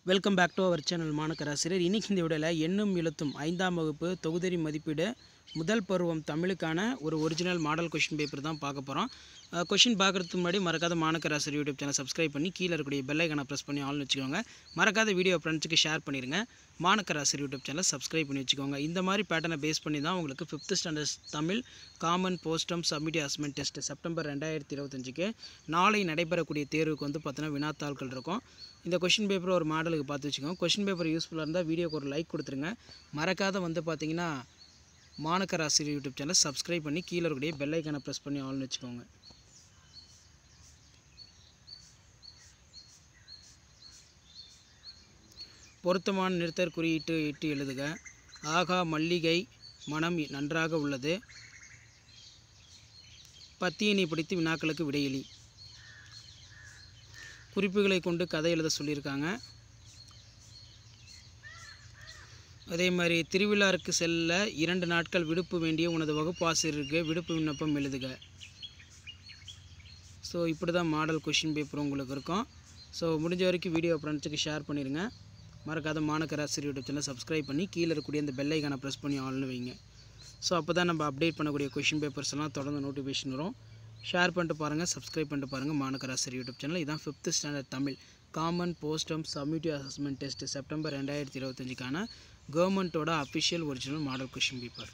Welcome back to our channel மாணக்கராசிரியர். இன்றைக்கி இந்த வீடியோவில் எண்ணும் எழுத்தும் 5ஆம் வகுப்பு தொகுதி மதிப்பீடு முதல் பருவம் தமிழுக்கான ஒரு ஒரிஜினல் மாடல் கொஷின் பேப்பர் தான் பார்க்க போகிறோம். கொஷின் பார்க்குறதுக்கு முன்னாடி மறக்காத மாணக்கராசிரியர் யூடியூப் சேனல் சப்ஸ்கிரைப் பண்ணி கீழே இருக்கக்கூடிய பெல் ஐக்கானை ப்ரெஸ் பண்ணி ஆல்னு வச்சுக்கோங்க. மறக்காத வீடியோ ஃப்ரெண்ட்ஸுக்கு ஷேர் பண்ணிடுங்க. மாணக்கராசிரியர் யூடியூப் சேனல் சப்ஸ்கிரைப் பண்ணி வச்சுக்கோங்க. இந்த மாதிரி பேட்டர்னை பேஸ் பண்ணி தான் உங்களுக்கு 5th ஸ்டாண்டர்ட் தமிழ் காமன் போஸ்டம் சப்மிட் அசஸ்மெண்ட் டெஸ்ட் செப்டம்பர் 2025க்கு நாளை நடைபெறக்கூடிய தேர்வுக்கு வந்து பார்த்தீங்கன்னா வினாத்தாள்கள் இருக்கும். இந்த கொஷின் பேப்பர் ஒரு மாடலுக்கு பார்த்து வச்சுக்கோங்க. கொஷின் பேப்பர் யூஸ்ஃபுல்லாக இருந்தால் வீடியோக்கு ஒரு லைக் கொடுத்துருங்க. மறக்காத வந்து பார்த்தீங்கன்னா மாணக்கராசிரியர் யூடியூப் சேனல் சப்ஸ்கிரைப் பண்ணி கீழே இருக்கக்கூடிய பெல் ஐக்கானை ப்ரெஸ் பண்ணி ஆல்னு வச்சுக்கோங்க. பொருத்தமான நிறுத்தற் குறியீட்டு இட்டு எழுதுக. ஆகா மல்லிகை மனம் நன்றாக உள்ளது. பத்தியினை பிடித்து வினாக்களுக்கு விடையளி. குறிப்புகளை கொண்டு கதை எழுத சொல்லியிருக்காங்க. அதே மாதிரி திருவிழாவுக்கு செல்ல 2 நாட்கள் விடுப்பு வேண்டிய உனது வகுப்பாசிரியருக்கு விடுப்பு விண்ணப்பம் எழுதுக. ஸோ இப்படி தான் மாடல் கொஷின் பேப்பர் உங்களுக்கு இருக்கும். ஸோ முடிஞ்ச வரைக்கும் வீடியோ ஃப்ரெண்ட்ஸுக்கு ஷேர் பண்ணிடுங்க. மறக்காத மாணக்கராசிரியர் யூடியூப் சேனல் சப்ஸ்கிரைப் பண்ணி கீழே இருக்கக்கூடிய அந்த பெல் ஐக்கானை ப்ரெஸ் பண்ணி ஆல்னு வைங்க. ஸோ அப்போ தான் நம்ம அப்டேட் பண்ணக்கூடிய கொஷின் பேப்பர்ஸ் எல்லாம் தொடர்ந்து நோட்டிஃபிகேஷன் வரும். ஷேர் பண்ணிட்டு பாருங்கள், சப்ஸ்கிரைப் பண்ணிட்டு பாருங்கள் மாணக்கராசிரியர் யூடியூப் சேனல். இதான் 5th ஸ்டாண்டர்ட் தமிழ் காமன் போஸ்டம் சப்மிட்டிவ் அசஸ்மெண்ட் டெஸ்ட் செப்டம்பர் 2025க்கான கவர்மெண்ட்டோட official original model question paper.